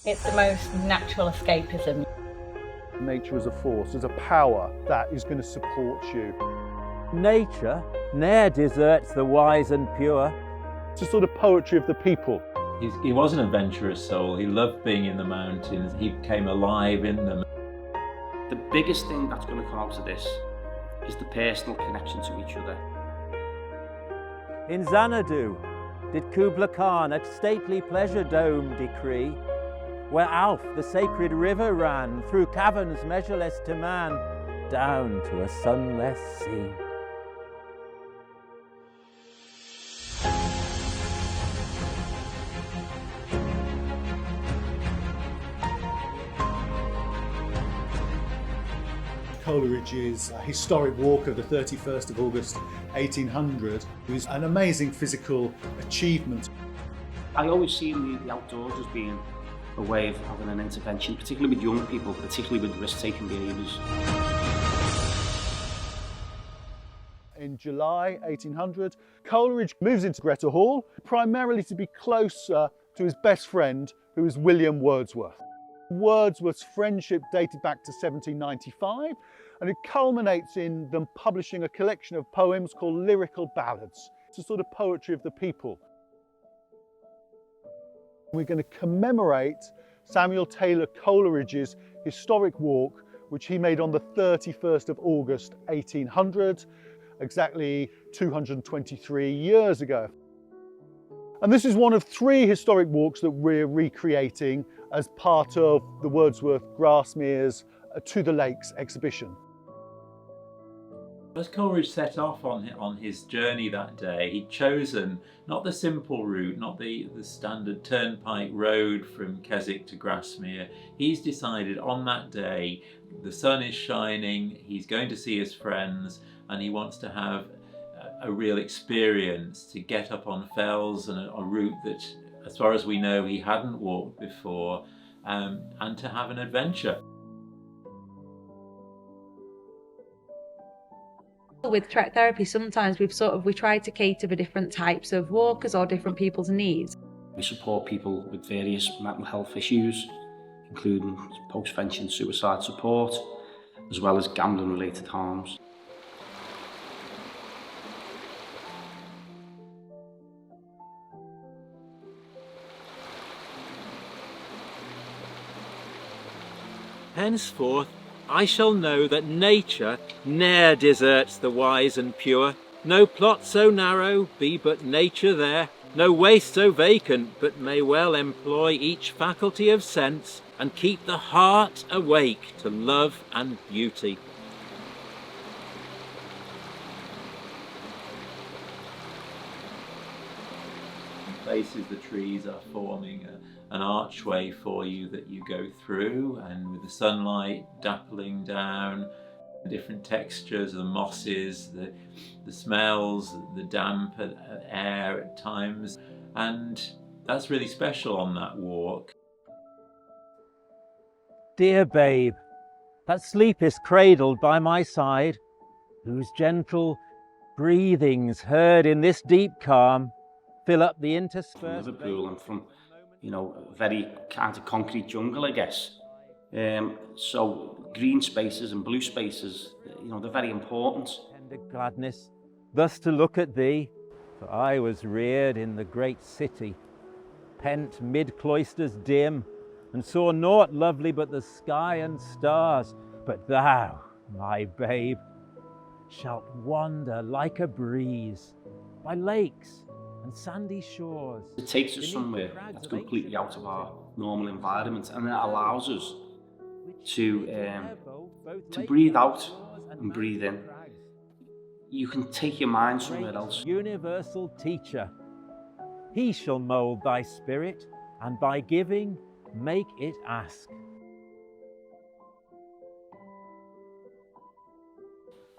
It's the most natural escapism. Nature as a force, as a power that is going to support you. Nature ne'er deserts the wise and pure. It's a sort of poetry of the people. He was an adventurous soul. He loved being in the mountains. He became alive in them. The biggest thing that's going to come out of this is the personal connection to each other. In Xanadu did Kubla Khan a stately pleasure dome decree, where Alf the sacred river ran through caverns measureless to man, down to a sunless sea. Coleridge's historic walk of the 31st of August 1800 was an amazing physical achievement. I always see the outdoors as being a way of having an intervention, particularly with young people, particularly with risk-taking behaviours. In July 1800, Coleridge moves into Greta Hall, primarily to be closer to his best friend, who was William Wordsworth. Wordsworth's friendship dated back to 1795, and it culminates in them publishing a collection of poems called Lyrical Ballads. It's a sort of poetry of the people. We're going to commemorate Samuel Taylor Coleridge's historic walk, which he made on the 31st of August 1800, exactly 223 years ago. And this is one of 3 historic walks that we're recreating as part of the Wordsworth Grassmere's To the Lakes exhibition. As Coleridge set off on his journey that day, he'd chosen not the simple route, not the standard turnpike road from Keswick to Grassmere. He's decided on that day, the sun is shining, he's going to see his friends, and he wants to have a real experience, to get up on fells and a route that, as far as we know, he hadn't walked before, and to have an adventure. With Trek Therapy, sometimes we try to cater for different types of walkers or different people's needs. We support people with various mental health issues, including post-vention suicide support, as well as gambling-related harms. Henceforth I shall know that nature ne'er deserts the wise and pure. No plot so narrow be but nature there, no waste so vacant but may well employ each faculty of sense, and keep the heart awake to love and beauty. Places the trees are forming an archway for you that you go through, and with the sunlight dappling down, the different textures, the mosses, the smells, the damp air at times, and that's really special on that walk. Dear babe, that sleep is cradled by my side, whose gentle breathings heard in this deep calm fill up the interspersed. From Liverpool and from, a very kind of concrete jungle, I guess. So green spaces and blue spaces, they're very important. Tender gladness, thus to look at thee, for I was reared in the great city, pent mid cloisters dim, and saw naught lovely but the sky and stars. But thou, my babe, shalt wander like a breeze by lakes and sandy shores. It takes us somewhere that's completely out of our normal environment, and it allows us to breathe out and breathe in. You can take your mind somewhere else. Universal teacher, he shall mould thy spirit, and by giving make it ask.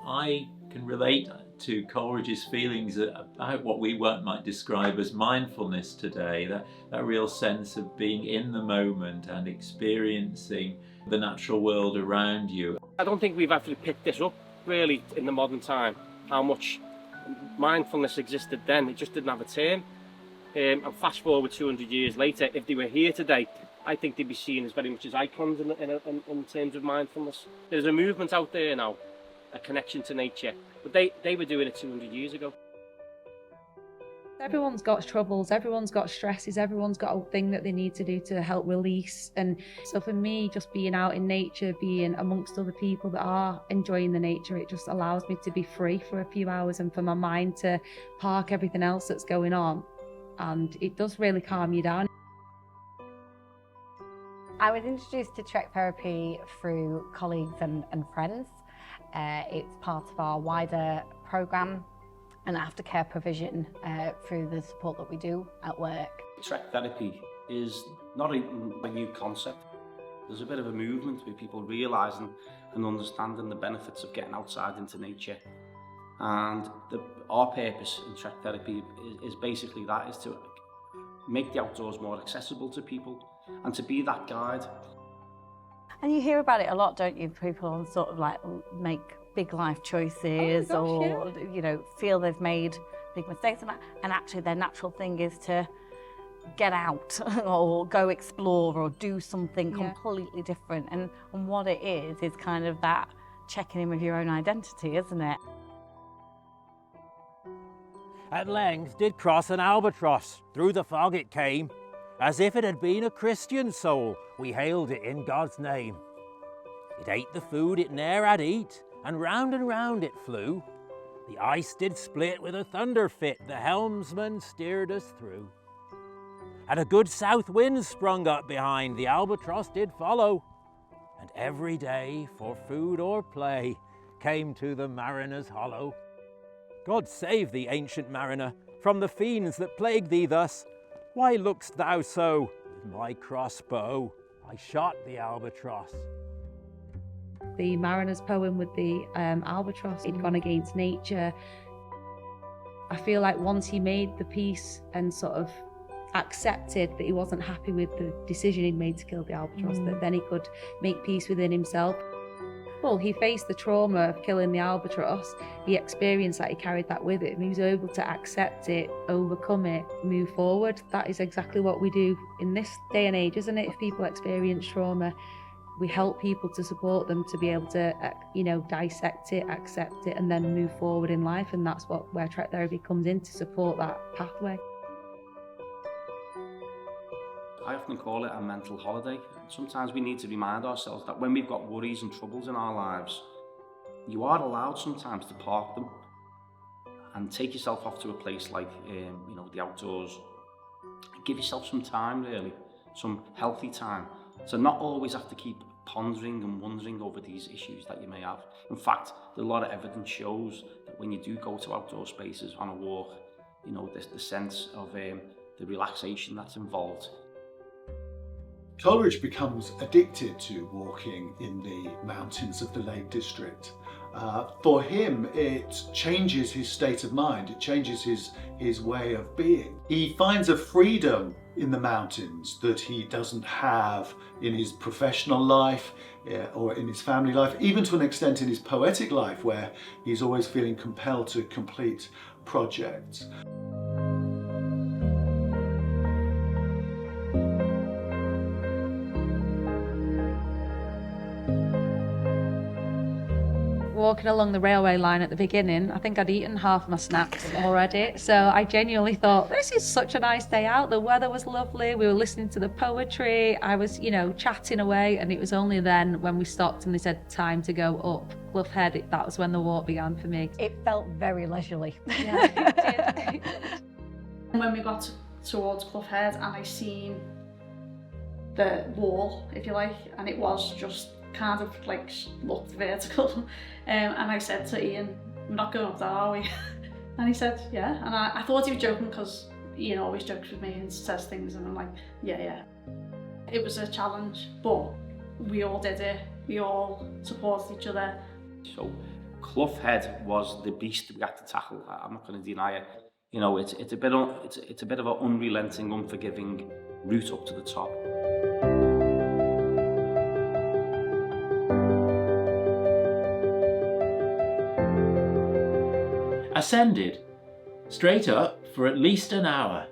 I can relate to Coleridge's feelings about what we might describe as mindfulness today, that real sense of being in the moment and experiencing the natural world around you. I don't think we've actually picked this up really in the modern time, how much mindfulness existed then. It just didn't have a term. And fast forward 200 years later, if they were here today, I think they'd be seen as very much as icons in terms of mindfulness. There's a movement out there now, a connection to nature, but they were doing it 200 years ago. Everyone's got troubles, everyone's got stresses, everyone's got a thing that they need to do to help release. And so for me, just being out in nature, being amongst other people that are enjoying the nature, it just allows me to be free for a few hours and for my mind to park everything else that's going on. And it does really calm you down. I was introduced to Trek Therapy through colleagues and friends. It's part of our wider programme and aftercare provision through the support that we do at work. Trek Therapy is not a new concept. There's a bit of a movement with people realising and understanding the benefits of getting outside into nature. And our purpose in Trek Therapy is basically that, is to make the outdoors more accessible to people and to be that guide. And you hear about it a lot, don't you? People sort of like make big life choices, or you know, feel they've made big mistakes, and actually their natural thing is to get out or go explore or do something completely different. And what it is kind of that checking in with your own identity, isn't it? At length did cross an albatross, through the fog it came, as if it had been a Christian soul, we hailed it in God's name. It ate the food it ne'er had eat, and round it flew. The ice did split with a thunder fit, the helmsman steered us through. And a good south wind sprung up behind, the albatross did follow. And every day, for food or play, came to the mariner's hollow. God save thee, ancient mariner, from the fiends that plague thee thus. Why look'st thou so? With my crossbow I shot the albatross. The mariner's poem with the albatross, he'd gone against nature. I feel like once he made the peace and sort of accepted that he wasn't happy with the decision he'd made to kill the albatross, that then he could make peace within himself. Well, he faced the trauma of killing the albatross, he experienced that, he carried that with him, he was able to accept it, overcome it, move forward. That is exactly what we do in this day and age, isn't it? If people experience trauma, we help people to support them to be able to, dissect it, accept it, and then move forward in life. And that's where Trek Therapy comes in, to support that pathway. I often call it a mental holiday. Sometimes we need to remind ourselves that when we've got worries and troubles in our lives, you are allowed sometimes to park them and take yourself off to a place like, the outdoors. Give yourself some time, really, some healthy time, to not always have to keep pondering and wondering over these issues that you may have. In fact, a lot of evidence shows that when you do go to outdoor spaces on a walk, the sense of the relaxation that's involved. Coleridge becomes addicted to walking in the mountains of the Lake District. For him, it changes his state of mind, it changes his way of being. He finds a freedom in the mountains that he doesn't have in his professional life or in his family life, even to an extent in his poetic life, where he's always feeling compelled to complete projects. Walking along the railway line at the beginning, I think I'd eaten half my snacks already. So I genuinely thought, this is such a nice day out. The weather was lovely. We were listening to the poetry. I was, chatting away. And it was only then when we stopped and they said, time to go up Clough Head, that was when the walk began for me. It felt very leisurely. Yeah, it did. When we got towards Clough Head and I seen the wall, if you like, and it was just kind of like looked vertical, and I said to Ian, we're not going up there, are we? And he said, yeah. And I thought he was joking, because Ian always jokes with me and says things, and I'm like, yeah. It was a challenge, but we all did it. We all supported each other. So Clough Head was the beast we had to tackle. I'm not going to deny it. It's a bit of an unrelenting, unforgiving route up to the top. Ascended straight up for at least an hour,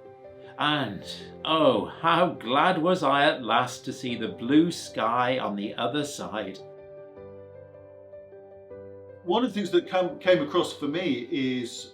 And oh, how glad was I at last to see the blue sky on the other side. One of the things that came across for me is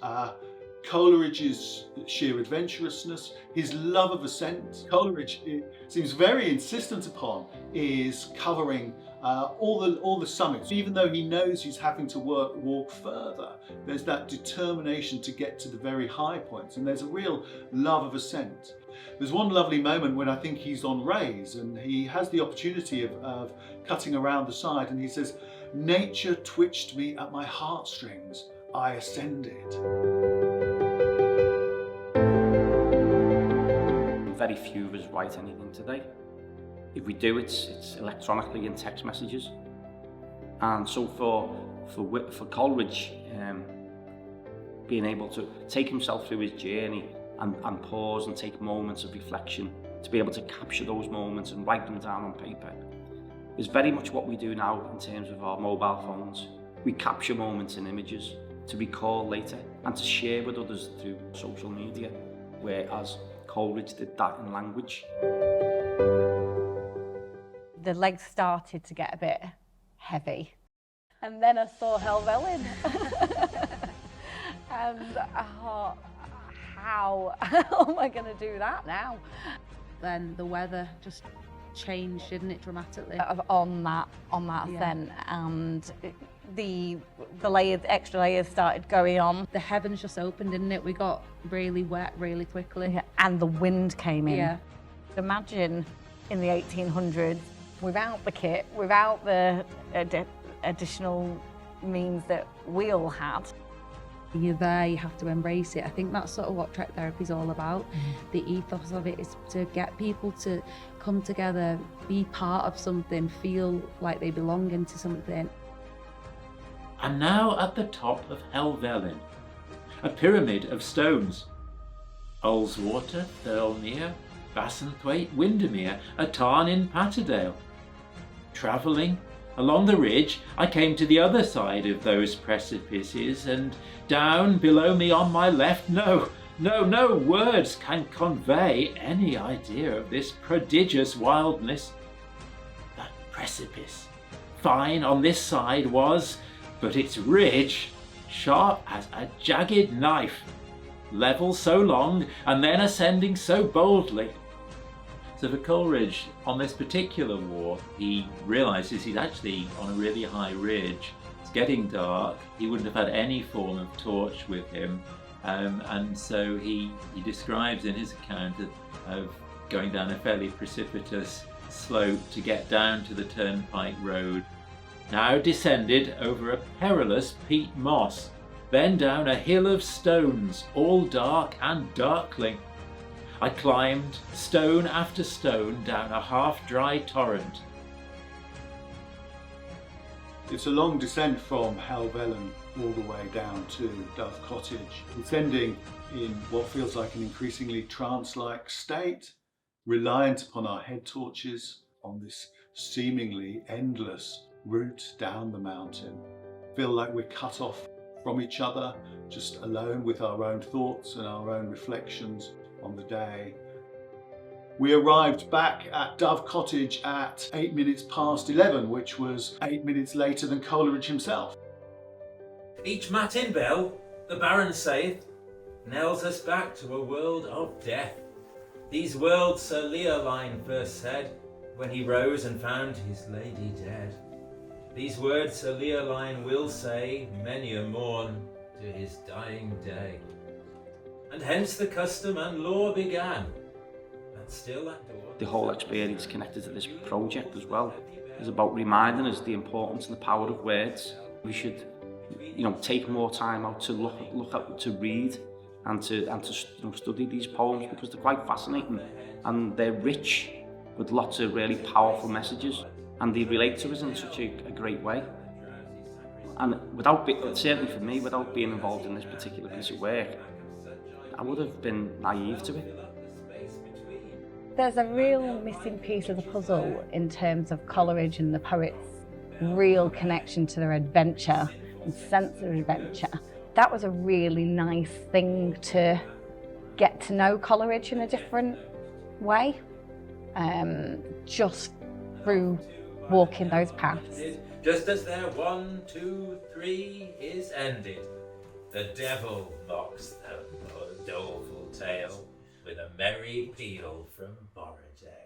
Coleridge's sheer adventurousness, his love of ascent. Coleridge, it seems very insistent upon, is covering all the summits. Even though he knows he's having to walk further, there's that determination to get to the very high points, and there's a real love of ascent. There's one lovely moment when I think he's on rays and he has the opportunity of cutting around the side, and he says, "Nature twitched me at my heartstrings, I ascended." Very few of us write anything today. If we do, it's electronically in text messages. And so for Coleridge, being able to take himself through his journey and pause and take moments of reflection, to be able to capture those moments and write them down on paper, is very much what we do now in terms of our mobile phones. We capture moments in images to recall later and to share with others through social media, whereas Coleridge did that in language. The legs started to get a bit heavy. And then I saw Helvellyn. And I thought, how am I going to do that now? Then the weather just changed, didn't it, dramatically? On that ascent, and the extra layers started going on. The heavens just opened, didn't it? We got really wet really quickly. Yeah, and the wind came in. Yeah. Imagine in the 1800s, without the kit, without the additional means that we all had. You're there, you have to embrace it. I think that's sort of what Trek Therapy is all about. The ethos of it is to get people to come together, be part of something, feel like they belong into something. And now at the top of Helvellyn, a pyramid of stones. Ullswater, Thirlmere, Bassenthwaite, Windermere, a tarn in Patterdale. Travelling along the ridge, I came to the other side of those precipices, and down below me on my left, no words can convey any idea of this prodigious wildness. That precipice, fine on this side was, but its ridge, sharp as a jagged knife, level so long, and then ascending so boldly. So for Coleridge, on this particular walk, he realises he's actually on a really high ridge. It's getting dark, he wouldn't have had any form of torch with him, and so he describes in his account of going down a fairly precipitous slope to get down to the turnpike road. Now descended over a perilous peat moss, then down a hill of stones, all dark and darkling. I climbed stone after stone down a half-dry torrent. It's a long descent from Helvellyn all the way down to Dove Cottage, descending in what feels like an increasingly trance-like state, reliant upon our head torches on this seemingly endless route down the mountain. Feel like we're cut off from each other, just alone with our own thoughts and our own reflections on the day. We arrived back at Dove Cottage at 8 minutes past 11, which was 8 minutes later than Coleridge himself. Each matin bell, the Baron saith, knells us back to a world of death. These words Sir Leoline first said, when he rose and found his lady dead. These words Sir Leoline will say many a morn to his dying day. And hence the custom and law began, and still that door... The whole experience connected to this project as well is about reminding us the importance and the power of words. We should, take more time out to look at, to read, and to study these poems, because they're quite fascinating and they're rich with lots of really powerful messages, and they relate to us in such a great way. And certainly for me, without being involved in this particular piece of work, I would have been naive to it. There's a real missing piece of the puzzle in terms of Coleridge and the poets' real connection to their adventure and sense of adventure. That was a really nice thing to get to know Coleridge in a different way, just through walking those paths. Just as their 1, 2, 3 is ended, the devil mocks them, a doleful tale, with a merry peal from Borrowdale.